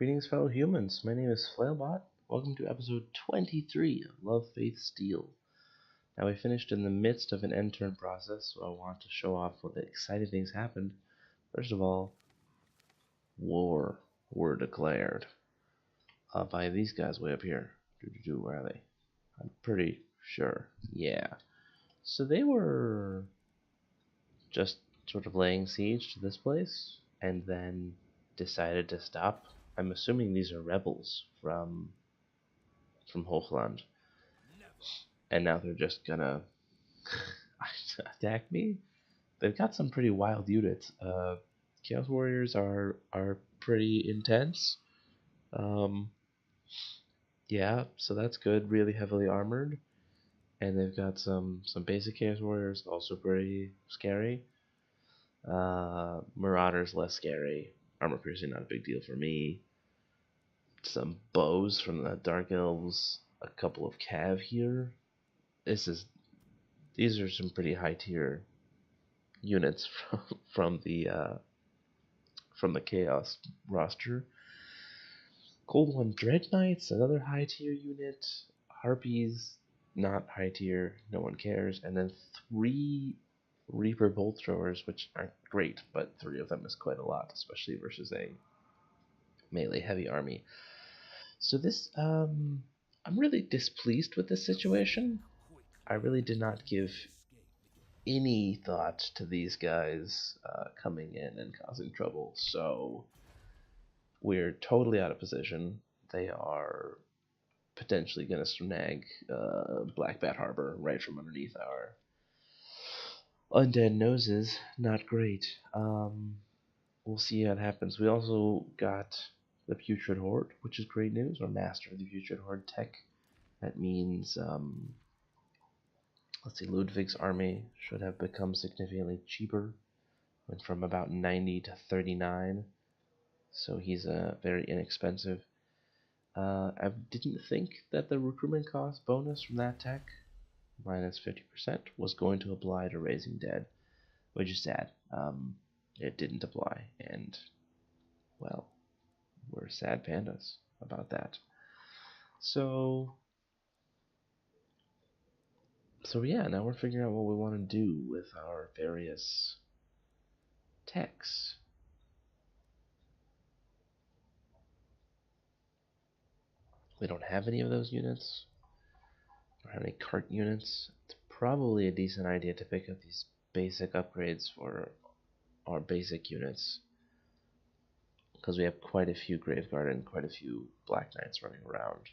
Greetings, fellow humans. My name is Flailbot. Welcome to episode 23 of Love, Faith, Steel. Now, we finished in the midst of an end turn process, so I want to show off what exciting things happened. First of all, war were declared by these guys way up here. Where are they? I'm pretty sure. Yeah. So they were just sort of laying siege to this place, and then decided to stop. I'm assuming these are rebels from Hochland, and now they're just gonna attack me. They've got some pretty wild units. Chaos Warriors are pretty intense. Yeah, so that's good. Really heavily armored, and they've got some basic Chaos Warriors, also pretty scary. Marauders less scary. Armor piercing not a big deal for me. Some bows from the Dark Elves. A couple of cav here. These are some pretty high tier units from the Chaos roster. Gold One Dread Knights, another high tier unit. Harpies, not high tier, no one cares. And then 3 Reaper Bolt Throwers, which aren't great, but 3 of them is quite a lot, especially versus a melee heavy army. So this, I'm really displeased with this situation. I really did not give any thought to these guys coming in and causing trouble, so we're totally out of position. They are potentially going to snag Black Bat Harbor right from underneath our undead noses. Not great. We'll see how it happens. We also got the Putrid Horde, which is great news, or Master of the Putrid Horde tech. That means, let's see, Ludwig's army should have become significantly cheaper. Went from about 90 to 39, so he's very inexpensive. I didn't think that the recruitment cost bonus from that tech, minus 50%, was going to apply to Raising Dead, which is sad. It didn't apply, and, well, we're sad pandas about that. So yeah, now we're figuring out what we want to do with our various techs. We don't have any of those units. We don't have any cart units. It's probably a decent idea to pick up these basic upgrades for our basic units, because we have quite a few Graveguard and quite a few Black Knights running around.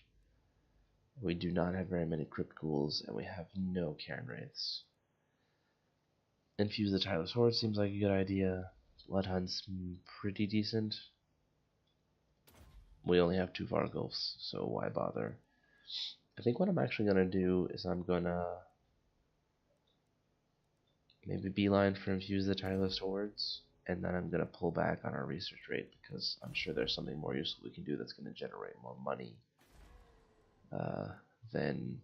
We do not have very many Crypt Ghouls, and we have no Cairn Wraiths. Infuse the Tireless Horde seems like a good idea. Bloodhunt's pretty decent. We only have 2 Vargulfs, so why bother? I think what I'm actually going to do is I'm going to maybe beeline for Infuse the Tireless Hordes, and then I'm going to pull back on our research rate, because I'm sure there's something more useful we can do that's going to generate more money than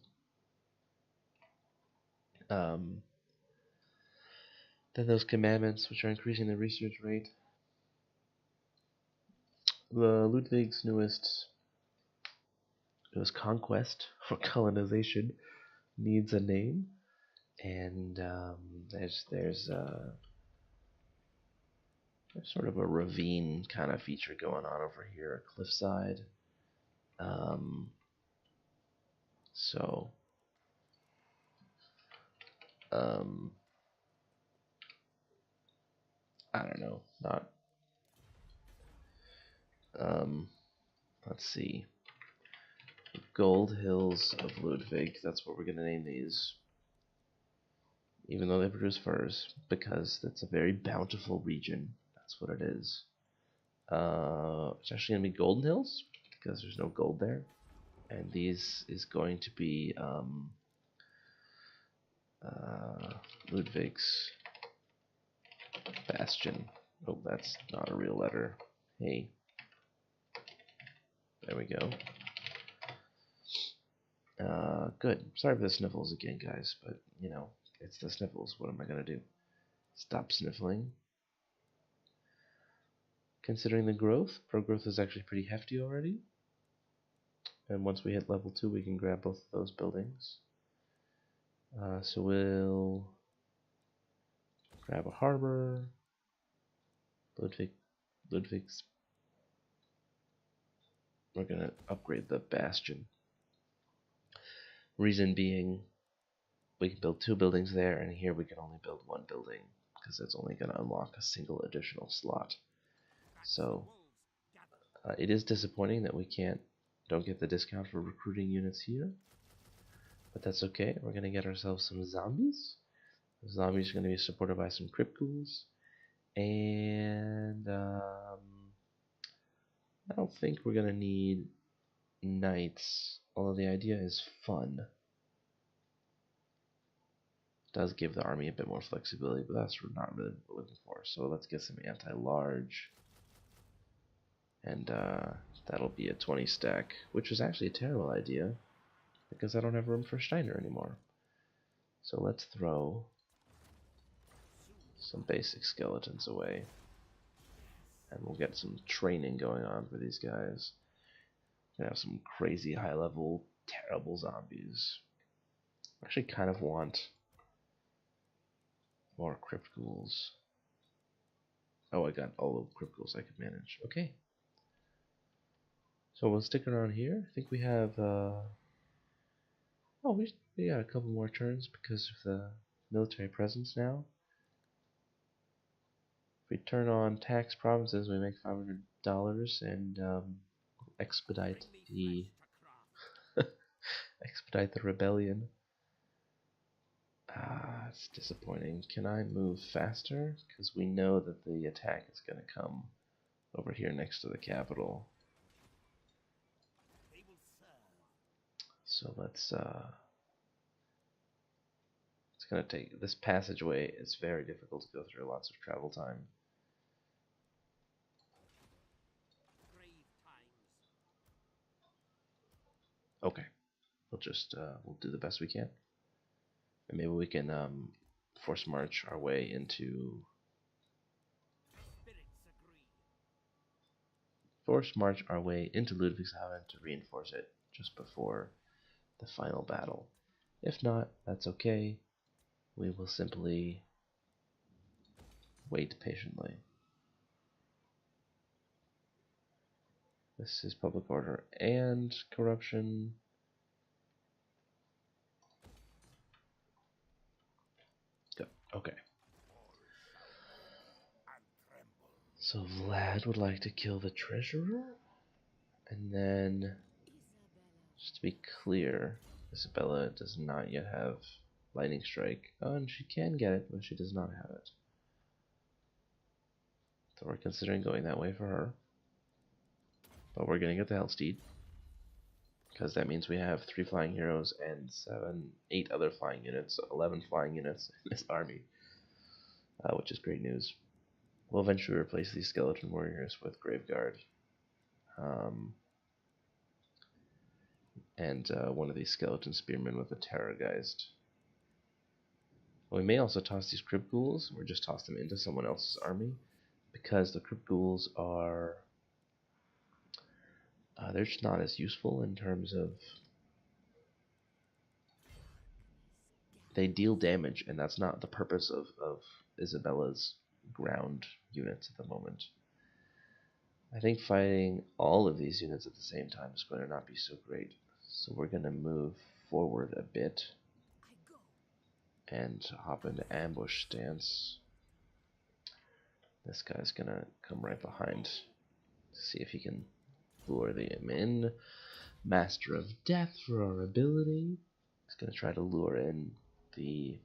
those commandments, which are increasing the research rate. The Ludwig's newest conquest or colonization needs a name, and there's sort of a ravine kind of feature going on over here, a cliffside. So I don't know, not let's see, Gold Hills of Ludwig, that's what we're going to name these, even though they produce furs, because it's a very bountiful region. That's what it is. It's actually going to be Golden Hills, because there's no gold there, and these is going to be Ludwig's Bastion. Oh, that's not a real letter. Hey. There we go. Good. Sorry for the sniffles again, guys, but, you know, it's the sniffles. What am I going to do? Stop sniffling. considering the growth. Pro growth is actually pretty hefty already. And once we hit level 2, we can grab both of those buildings. So we'll grab a harbor. Ludwig's. We're going to upgrade the bastion. Reason being, we can build 2 buildings there, and here we can only build 1 building, because it's only going to unlock a single additional slot. So it is disappointing that we don't get the discount for recruiting units here, but that's okay. We're going to get ourselves some zombies. The zombies are going to be supported by some crypt ghouls, and I don't think we're going to need knights, although the idea is fun. It does give the army a bit more flexibility, but that's not really what we're looking for. So let's get some anti-large, and that'll be a 20 stack, which was actually a terrible idea because I don't have room for Steiner anymore. So let's throw some basic skeletons away, and we'll get some training going on for these guys. We're gonna have some crazy high level terrible zombies. I actually kind of want more crypt ghouls. Oh, I got all the crypt ghouls I could manage. Okay. So we'll stick around here. I think we have oh, we got a couple more turns because of the military presence now. If we turn on tax provinces, we make $500 and expedite the rebellion. It's disappointing. Can I move faster? Because we know that the attack is going to come over here next to the capital. So let's it's going to take, this passageway is very difficult to go through, lots of travel time. Okay, we'll just we'll do the best we can, and maybe we can force march our way into Ludwigshafen to reinforce it just before the final battle. If not, that's okay. We will simply wait patiently. This is public order and corruption. Good. Okay. So Vlad would like to kill the treasurer, and then, just to be clear, Isabella does not yet have lightning strike. Oh, and she can get it, but she does not have it. So we're considering going that way for her. But we're gonna get the Hellsteed, because that means we have 3 flying heroes and 8 other flying units, so 11 flying units in this army, which is great news. We'll eventually replace these skeleton warriors with Graveguard, and one of these skeleton spearmen with a Terrorgeist. We may also toss these crypt ghouls, or just toss them into someone else's army, because the crypt ghouls are they're just not as useful in terms of they deal damage, and that's not the purpose of Isabella's ground units at the moment. I think fighting all of these units at the same time is going to not be so great. So we're going to move forward a bit and hop into ambush stance. This guy's going to come right behind to see if he can lure them in. Master of Death for our ability. He's going to try to lure in the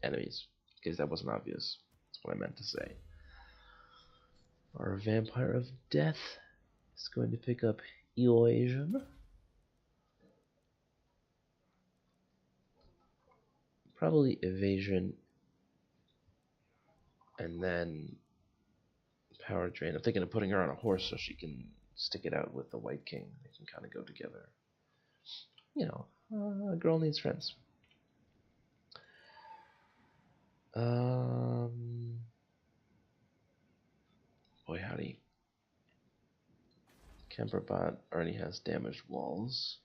enemies, because that wasn't obvious. That's what I meant to say. Our Vampire of Death is going to pick up Evasion. Probably Evasion and then Power Drain. I'm thinking of putting her on a horse so she can stick it out with the White King. They can kind of go together. You know, a girl needs friends. Boy howdy. Kemperbot already has damaged walls.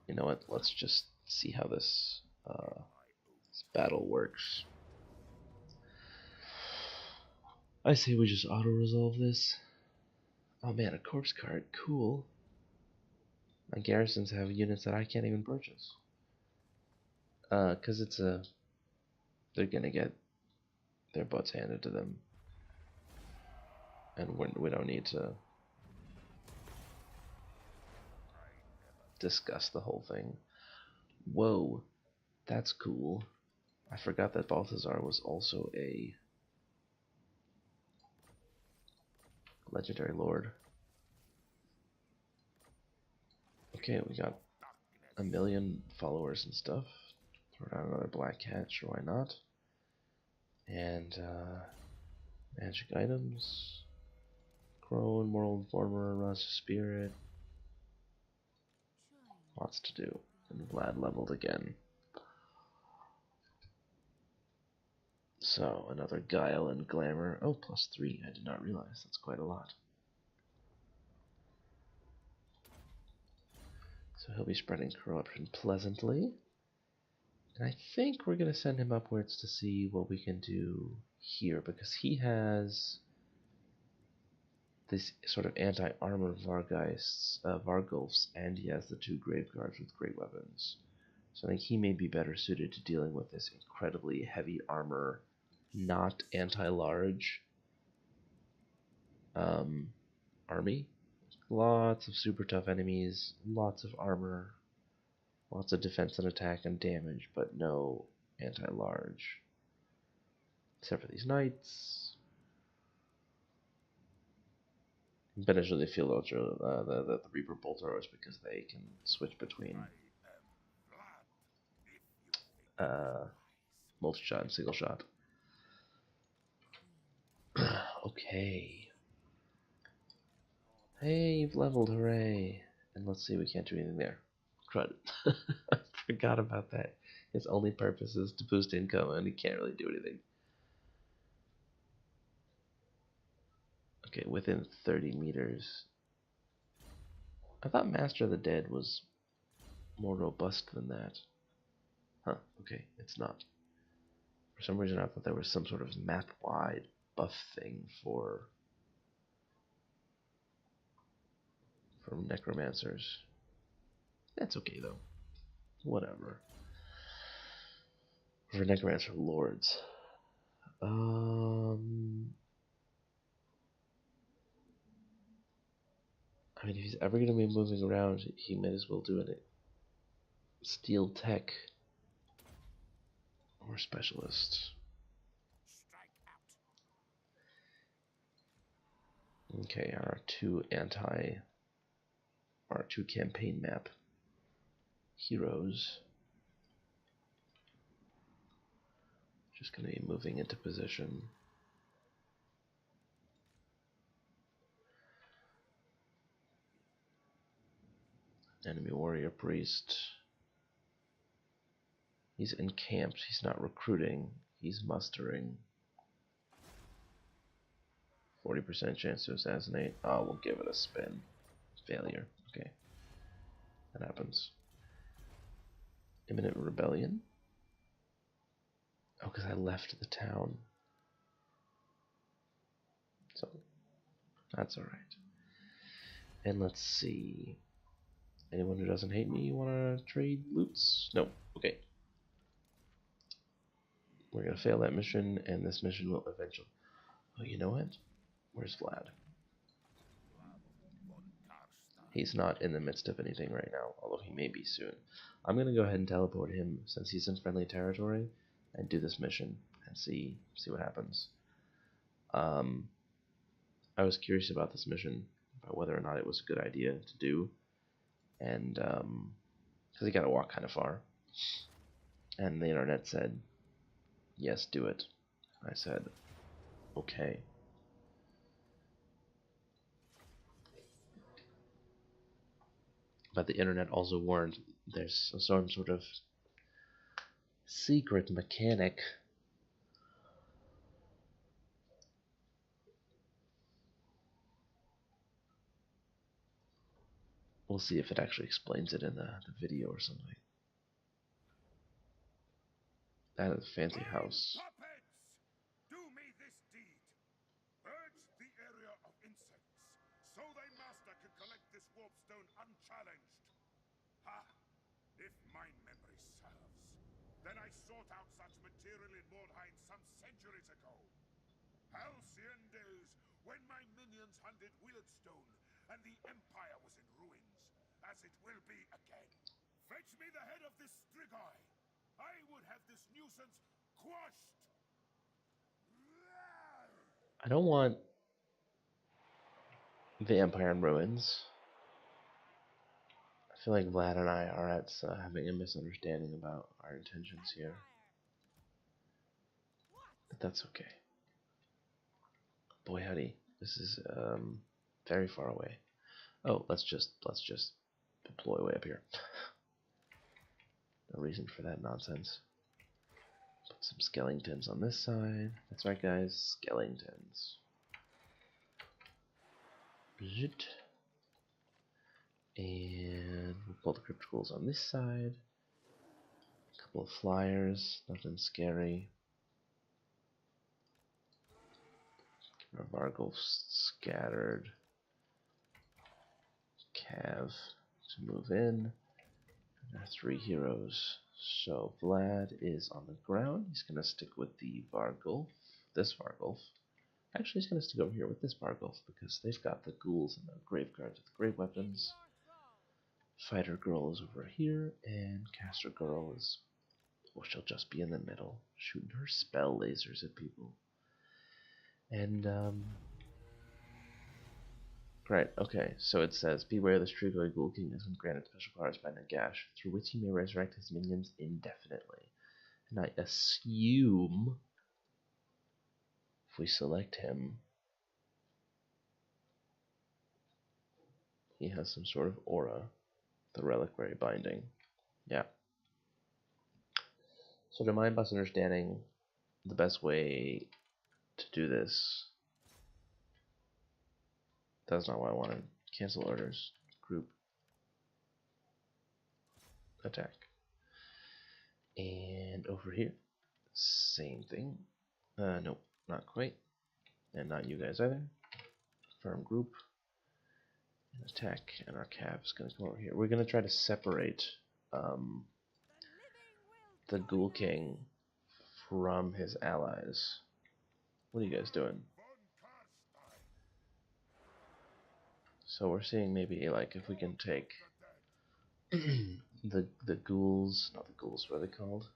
You know what? Let's just see how this battle works. I say we just auto-resolve this. Oh man, a corpse cart. Cool. My garrisons have units that I can't even purchase. Cause they're gonna get their butts handed to them. And we don't need to discuss the whole thing. Whoa, that's cool. I forgot that Balthazar was also a legendary lord. Okay, we got 1 million followers and stuff. Throw down another black cat, sure, why not? And magic items. Crone, Moral Informer, Rust Spirit. Lots to do. And Vlad leveled again. So, another Guile and Glamour. Oh, +3. I did not realize. That's quite a lot. So he'll be spreading corruption pleasantly. And I think we're going to send him upwards to see what we can do here, because he has this sort of anti-armor Vargulfs, and he has the 2 Graveguards with great weapons. So I think he may be better suited to dealing with this incredibly heavy armor, not anti-large army. Lots of super tough enemies, lots of armor, lots of defense and attack and damage, but no anti-large. Except for these knights. Beneficially feel ultra the Reaper bolt throwers, because they can switch between multi-shot and single shot. Okay. Hey, you've leveled, hooray! And let's see, we can't do anything there. Crud. I forgot about that. His only purpose is to boost income, and he can't really do anything. Okay, within 30 meters. I thought Master of the Dead was more robust than that. Huh, okay, it's not. For some reason I thought there was some sort of map-wide buff thing for necromancers. That's okay though. Whatever. For necromancer lords. I mean, if he's ever going to be moving around, he might as well do it. Steel tech or specialist. Okay, our two campaign map heroes. Just going to be moving into position. Enemy warrior priest. He's encamped. He's not recruiting. He's mustering. 40% chance to assassinate. Oh, we'll give it a spin. Failure. Okay. That happens. Imminent rebellion. Oh, because I left the town. So, that's alright. And let's see. Anyone who doesn't hate me want to trade loots? No. Okay. We're going to fail that mission, and this mission will eventually... Oh, you know what? Where's Vlad? He's not in the midst of anything right now, although he may be soon. I'm going to go ahead and teleport him, since he's in friendly territory, and do this mission, and see what happens. I was curious about this mission, about whether or not it was a good idea to do, and because he got to walk kind of far, and the internet said, yes, do it. I said, okay. But the internet also warned there's some sort of secret mechanic We'll see if it actually explains it in the video or something. That is a fancy house. Puppets! Do me this deed. Purge the area of insects, so thy master can collect this warp stone unchallenged. Ha! If my memory serves, then I sought out such material in Mordheim some centuries ago. Halcyon days, when my minions hunted Wieldstone, and the Empire was in ruins, as it will be again. Fetch me the head of this Strigoi. I would have this nuisance quashed. I don't want the Empire in ruins. I feel like Vlad and I are at having a misunderstanding about our intentions here. But that's okay. Boy howdy, this is very far away. Oh, let's just deploy way up here. No reason for that nonsense. Put some skeletons on this side. That's right, guys, skeletons. And we'll pull the crypticals on this side. A couple of flyers, nothing scary. Our Vargulfs scattered. Cav to move in. And our 3 heroes. So Vlad is on the ground. He's going to stick with the Vargulf. This Vargulf. Actually, he's going to stick over here with this Vargulf because they've got the ghouls and the graveguards with great weapons. Fighter girl is over here, and caster girl is, well, she'll just be in the middle, shooting her spell lasers at people. And right, okay, so it says, beware the Strigoi Ghoul King has been granted special powers by Nagash, through which he may resurrect his minions indefinitely. And I assume, if we select him, he has some sort of aura, the reliquary binding. Yeah. So to my best understanding, the best way to do this, that's not what I wanted. Cancel orders, group, attack. And over here, same thing. Nope, not quite. And not you guys either. Firm group, and attack, and our cav is going to come over here. We're going to try to separate the Ghoul King from his allies. What are you guys doing? So we're seeing maybe like if we can take the ghouls, not the ghouls, what are they called?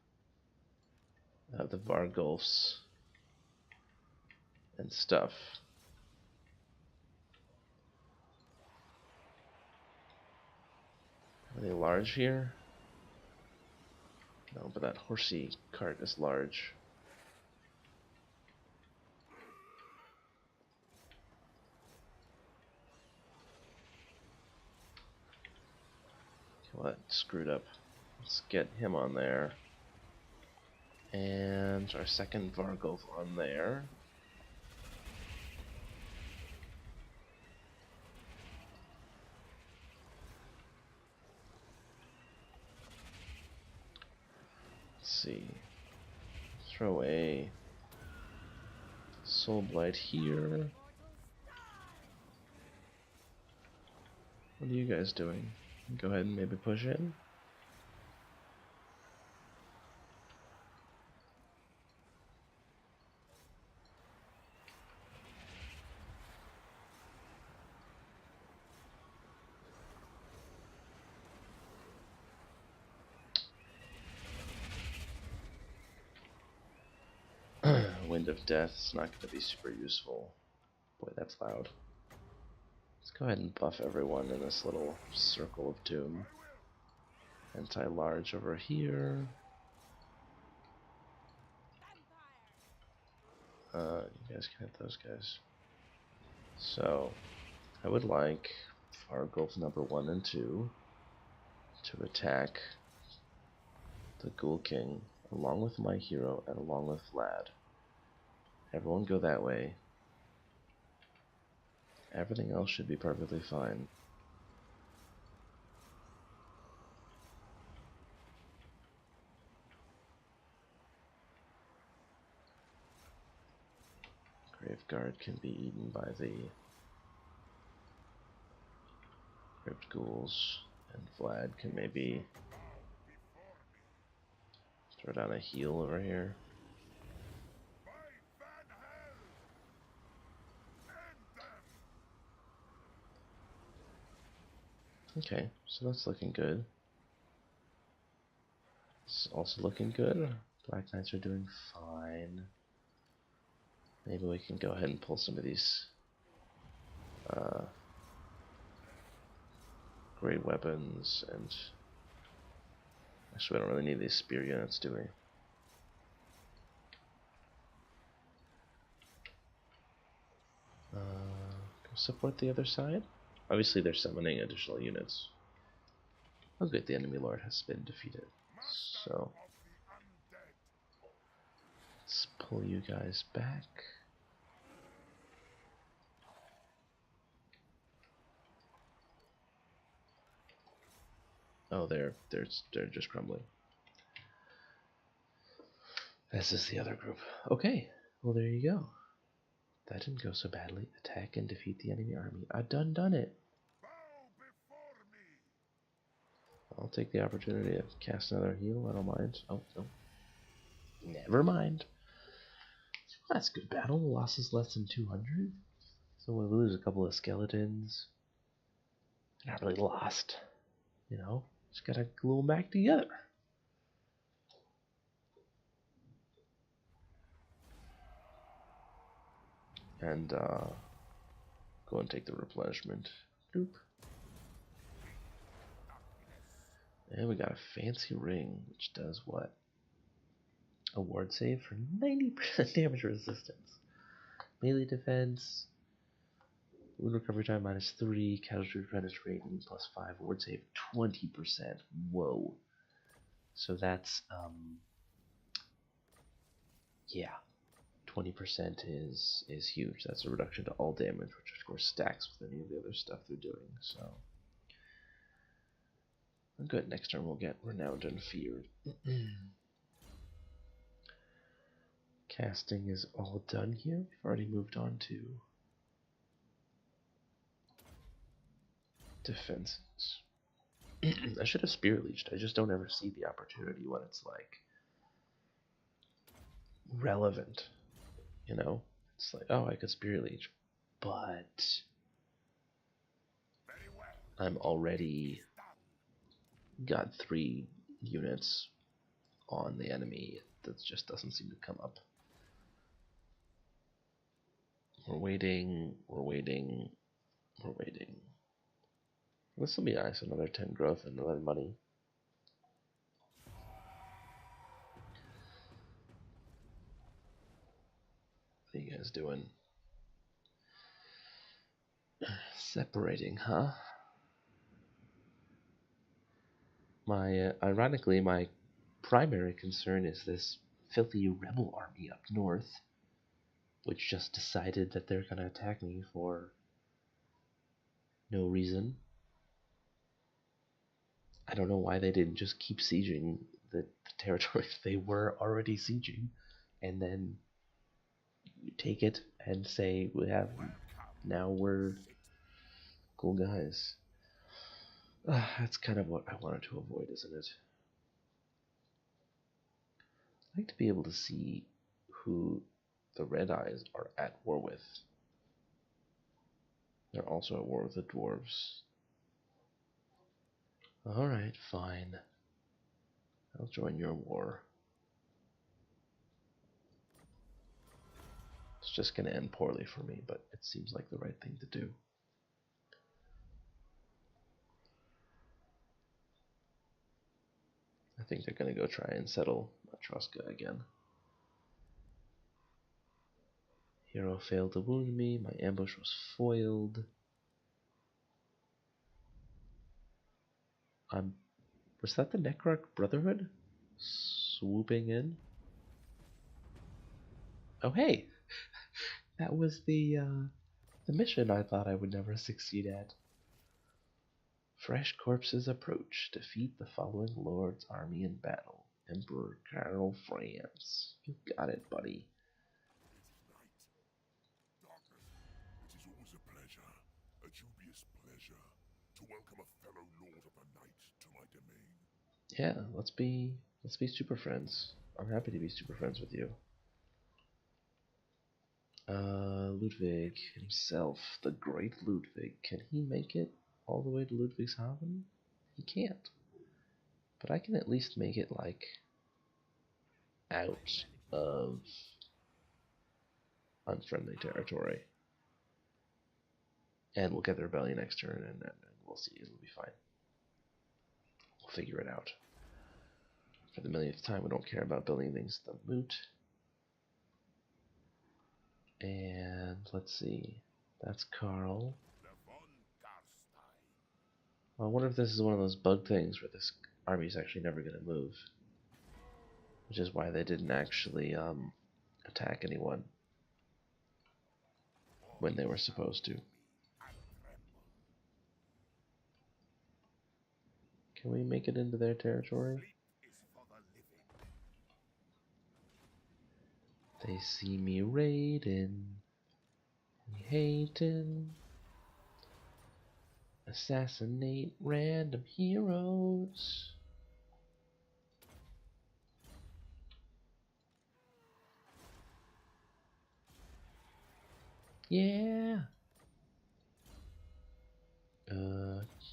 The Vargulfs and stuff. Are they large here? No, but that horsey cart is large. Well, that screwed up. Let's get him on there. And our second Vargulf on there. Let's see. Throw a Soul Blight here. What are you guys doing? Go ahead and maybe push in. Wind of Death is not going to be super useful. Boy, that's loud. Let's go ahead and buff everyone in this little circle of doom. Anti-large over here. You guys can hit those guys. So, I would like Vargulf number 1 and 2 to attack the Ghoul King along with my hero and along with Vlad. Everyone go that way. Everything else should be perfectly fine. Graveguard can be eaten by the Crypt Ghouls, and Vlad can maybe throw down a heal over here. Okay, so that's looking good. It's also looking good. Black Knights are doing fine. Maybe we can go ahead and pull some of these great weapons, and actually we don't really need these spear units, do we? Support the other side? Obviously they're summoning additional units. Oh good, the enemy lord has been defeated. So let's pull you guys back. Oh, they're just crumbling. As is the other group. Okay, well there you go. That didn't go so badly. Attack and defeat the enemy army. I done it. I'll take the opportunity to cast another heal. I don't mind. Oh no, never mind. That's good battle. The loss is less than 200. So we lose a couple of skeletons. Not really lost. You know, just gotta glue them back together. And go and take the replenishment. Doop. And we got a fancy ring, which does what? A ward save for 90% damage resistance. Melee defense. Wound recovery time -3. Casualty replenishment rating +5. Ward save 20%. Whoa. So that's, yeah. 20% is huge. That's a reduction to all damage, which of course stacks with any of the other stuff they're doing. So good. Next turn we'll get Renowned and Feared. Casting is all done here. We've already moved on to defenses. I should have Spear Leeched. I just don't ever see the opportunity when it's like relevant. You know? It's like, oh, I could Spear Leech. But I'm already got 3 units on the enemy. That just doesn't seem to come up. We're waiting. This will be nice. Another 10 growth and another money. What are you guys doing? Separating, huh? Ironically, my primary concern is this filthy rebel army up north, which just decided that they're gonna attack me for no reason. I don't know why they didn't just keep sieging the territories they were already sieging, and then take it and say now we're cool guys. That's kind of what I wanted to avoid, isn't it? I'd like to be able to see who the Red Eyes are at war with. They're also at war with the dwarves. Alright, fine. I'll join your war. It's just gonna end poorly for me, but it seems like the right thing to do. I think they're gonna go try and settle Matroska again. Hero failed to wound me, my ambush was foiled. Was that the Necroc Brotherhood? Swooping in? Oh hey! That was the mission I thought I would never succeed at. Fresh corpses approach. Defeat the following lord's army in battle. Emperor Karl France. You got it, buddy. a pleasure, a dubious pleasure, to welcome a fellow lord of the night to my domain. Yeah, let's be super friends. I'm happy to be super friends with you. Ludwig himself, the great Ludwig. Can he make it all the way to Ludwigshafen? He can't. But I can at least make it, like, out of unfriendly territory. And we'll get the rebellion next turn, and we'll see. It'll be fine. We'll figure it out. For the millionth time, we don't care about building things the moot. And let's see. That's Carl. I wonder if this is one of those bug things where this army's actually never going to move. Which is why they didn't actually attack anyone when they were supposed to. Can we make it into their territory? They see me raiding, hating, assassinate random heroes. Yeah.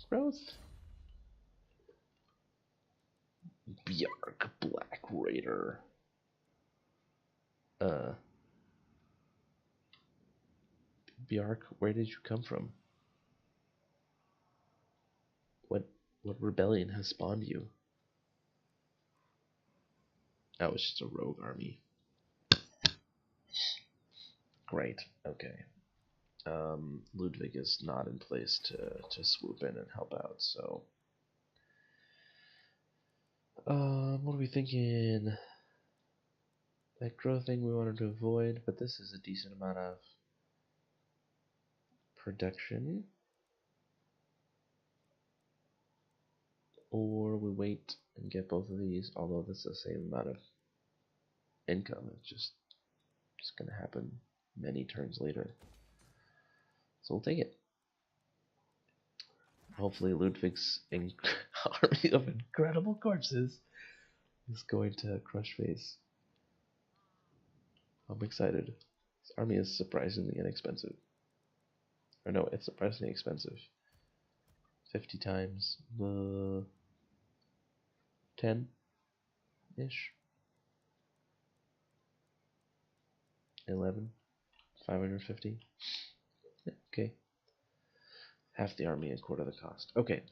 Growth. Bjark Black Raider. Bjark, where did you come from? What rebellion has spawned you? Oh, it's just a rogue army. Great. Okay. Ludwig is not in place to swoop in and help out, so what are we thinking? That growth thing we wanted to avoid, but this is a decent amount of production. Or we wait and get both of these, although that's the same amount of income. It's just gonna happen many turns later. So we'll take it. Hopefully Ludwig's army of incredible corpses is going to crush face. I'm excited. This army is surprisingly inexpensive. Or no, it's surprisingly expensive. 50 times 10-ish. 11. 550. Yeah, okay. Half the army and quarter the cost. Okay,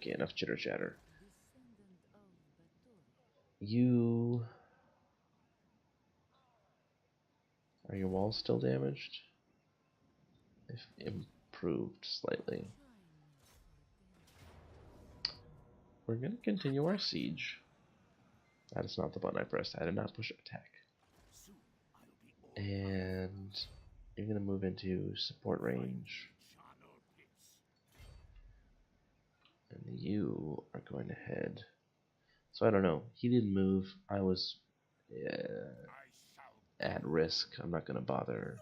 enough chitter chatter. You... Are your walls still damaged? They've improved slightly. We're gonna continue our siege. That is not the button I pressed. I did not push attack. And you're gonna move into support range. And you are going to head. So I don't know. He didn't move. I was at risk. I'm not gonna bother.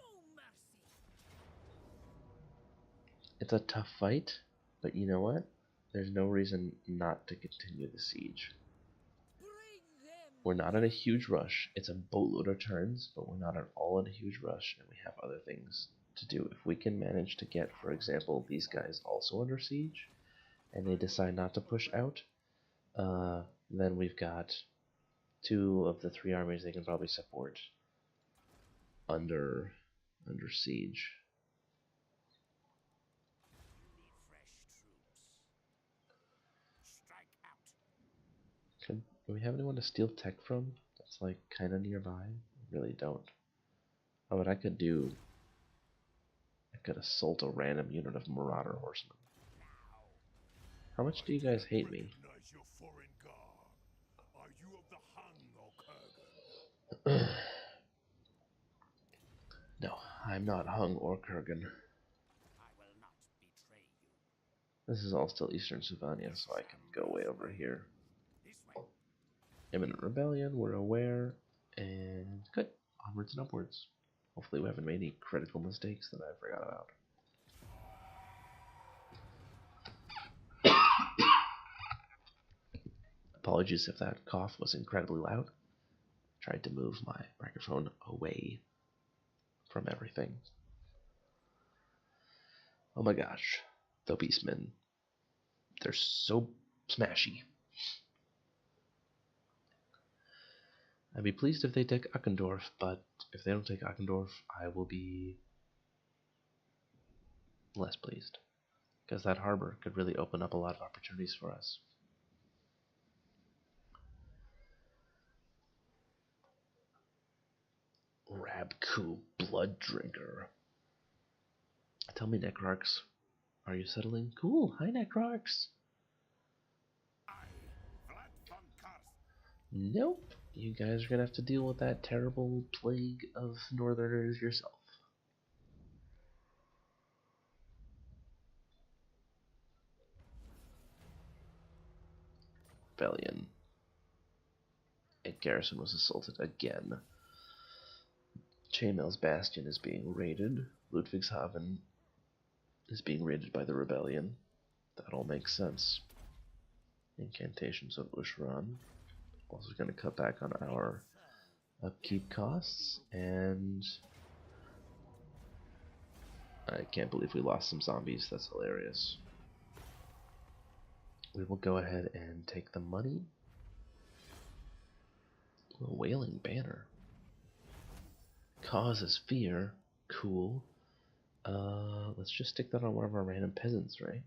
It's a tough fight, but you know what? There's no reason not to continue the siege. We're not in a huge rush. It's a boatload of turns, but we're not at all in a huge rush, and we have other things to do. If we can manage to get, for example, these guys also under siege, and they decide not to push out, then we've got 2 of the 3 armies they can probably support under siege. Do we have anyone to steal tech from that's like kind of nearby? Really don't. Oh, what I could do, I could assault a random unit of Marauder horsemen. How much do you guys hate me? No, I'm not Hung or Kurgan. This is all still Eastern Sylvania, so I can go way over here. Imminent rebellion, we're aware, and good. Onwards and upwards. Hopefully we haven't made any critical mistakes that I forgot about. Apologies if that cough was incredibly loud. Tried to move my microphone away from everything. Oh my gosh, the Beastmen. They're so smashy. I'd be pleased if they take Eckendorf, but if they don't take Eckendorf, I will be less pleased. Because that harbor could really open up a lot of opportunities for us. Rabku, Blood Drinker. Tell me, Necrarchs, are you settling? Cool, hi Necrarchs. Nope, you guys are gonna have to deal with that terrible plague of Northerners yourself. Rebellion. And Garrison was assaulted again. Chainmail's Bastion is being raided. Ludwigshafen is being raided by the Rebellion. That all makes sense. Incantations of Ushran. Also going to cut back on our upkeep costs, and I can't believe we lost some zombies. That's hilarious. We will go ahead and take the money. A Wailing Banner. Causes fear. Cool. Let's just stick that on one of our random peasants, right?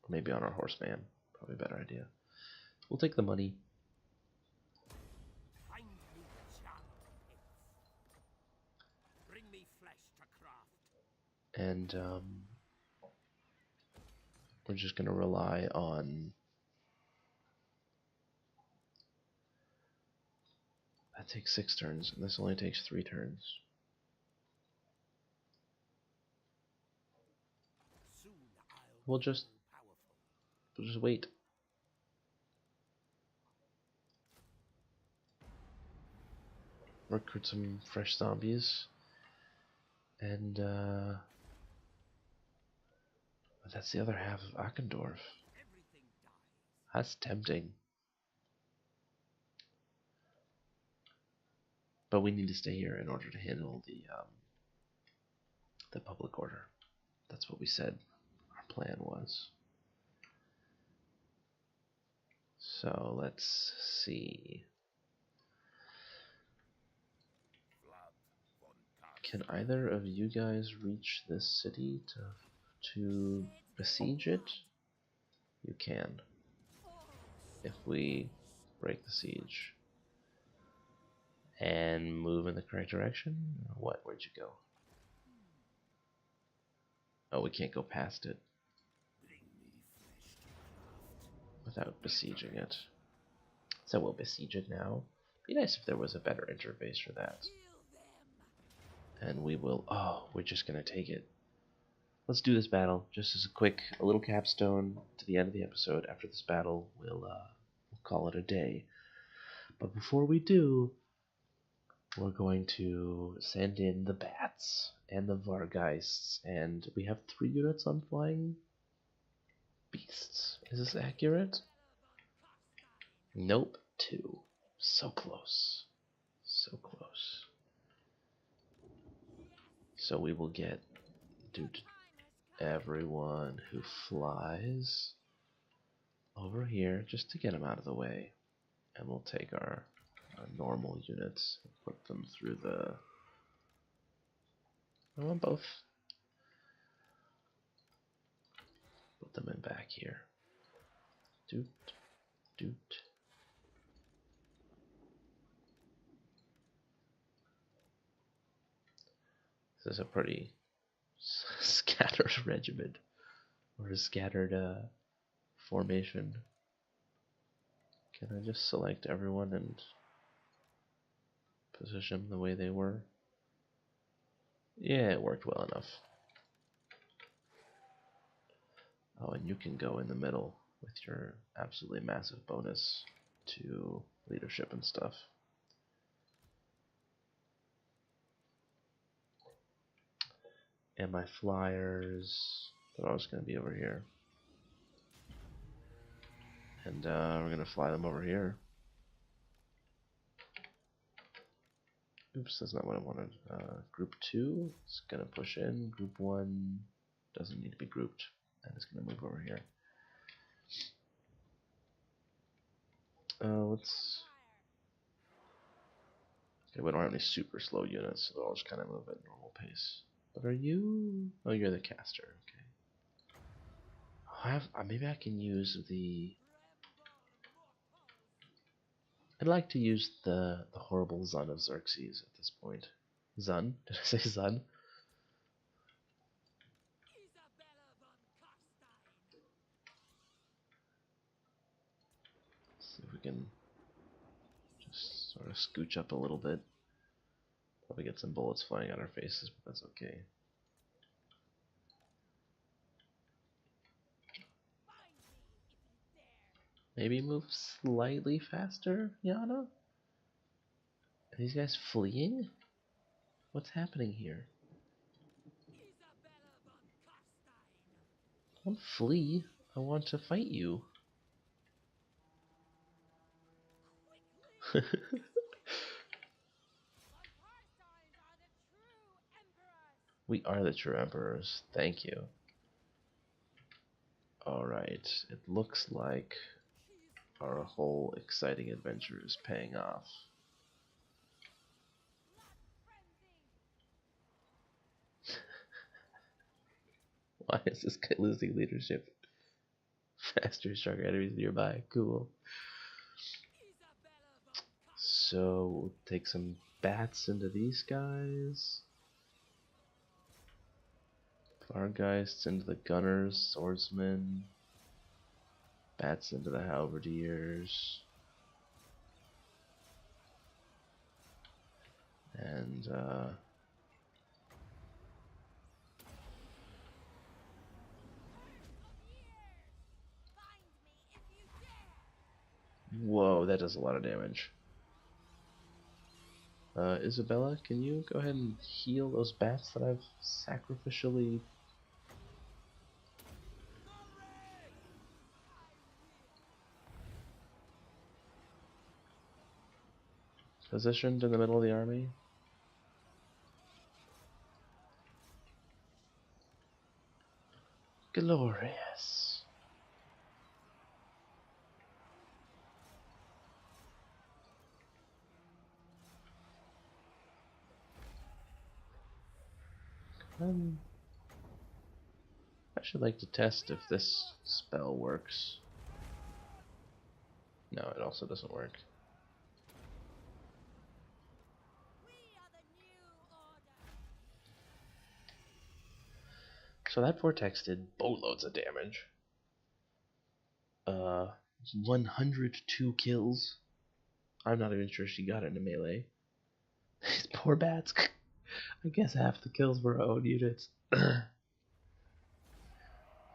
Or maybe on our horseman. Probably a better idea. We'll take the money. And we're just going to rely on... That takes 6 turns, and this only takes 3 turns. We'll just wait. Recruit some fresh zombies. And that's the other half of Eckendorf. That's tempting. But we need to stay here in order to handle the public order. That's what we said our plan was. So let's see. Can either of you guys reach this city to besiege it? You can. If we break the siege. And move in the correct direction? What? Where'd you go? Oh, we can't go past it without besieging it. So we'll besiege it now. Be nice if there was a better interface for that. And we will... Oh, we're just gonna take it. Let's do this battle. Just as a little capstone to the end of the episode. After this battle, we'll call it a day. But before we do, we're going to send in the bats and the Vargeists, and we have 3 units on flying beasts. Is this accurate? Nope, 2. So close. So close. So we will get everyone who flies over here just to get them out of the way, and we'll take our normal units and put them through the... I want both. Put them in back here. Doot, doot. This is a pretty scattered regiment, or a scattered formation. Can I just select everyone and position them the way they were? Yeah, it worked well enough. Oh, and you can go in the middle with your absolutely massive bonus to leadership and stuff. And my flyers, they're always going to be over here. And we're gonna fly them over here. Oops, that's not what I wanted. Group 2 is gonna push in. Group 1 doesn't need to be grouped, and it's gonna move over here. Let's. Okay, we don't have any super slow units, so they'll all just kind of move at normal pace. But are you? Oh, you're the caster. Okay. Maybe I can use the. I'd like to use the horrible Zun of Xerxes at this point. Zun? Did I say Zun? Let's see if we can just sort of scooch up a little bit. Probably get some bullets flying at our faces, but that's okay. Maybe move slightly faster, Yana? Are these guys fleeing? What's happening here? Don't flee. I want to fight you. We are the true emperors. Thank you. Alright, it looks like our whole exciting adventure is paying off. Why is this guy losing leadership? Faster, stronger enemies nearby. Cool. So, we'll take some bats into these guys. Fargeists into the gunners, swordsmen. Bats into the halberdiers. And, whoa, that does a lot of damage. Isabella, can you go ahead and heal those bats that I've sacrificially... positioned in the middle of the army? Glorious. I should like to test if this spell works. No, it also doesn't work. So that vortex did boatloads of damage. 102 kills. I'm not even sure she got into melee. These poor bats. I guess half the kills were own units.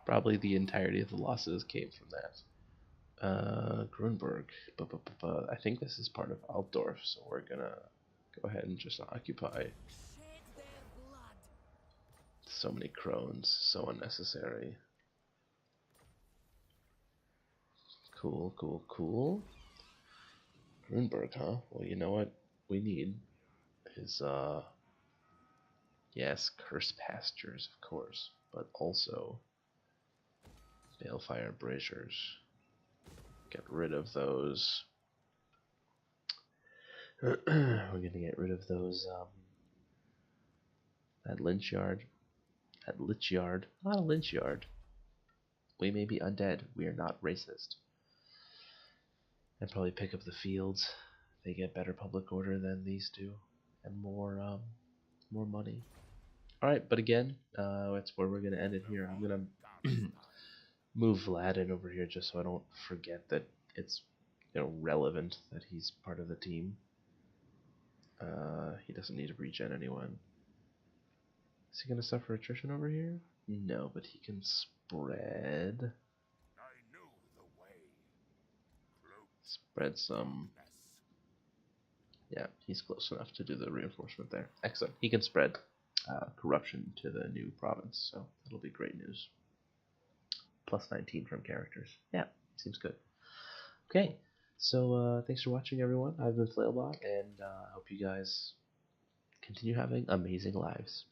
Probably the entirety of the losses came from that. Grunberg. I think this is part of Altdorf, so we're gonna go ahead and just occupy. So many crones, so unnecessary. Cool, cool, cool. Grunberg, huh? Well, you know what we need is, yes, Cursed Pastures, of course, but also Balefire Braziers. Get rid of those. We're gonna get rid of those, that lynch yard. That lich yard. Not a lynch yard. We may be undead. We are not racist. And probably pick up the fields. They get better public order than these do. And more money. Alright, but again, that's where we're gonna end it here. I'm gonna move Vlad in over here just so I don't forget that it's relevant that he's part of the team. He doesn't need to regen anyone. Is he gonna suffer attrition over here? No, but he can spread. Spread some. Yeah, he's close enough to do the reinforcement there. Excellent. He can spread corruption to the new province, so that'll be great news. Plus 19 from characters. Yeah, seems good. Okay, so thanks for watching, everyone. I've been Flailbot, and I hope you guys continue having amazing lives.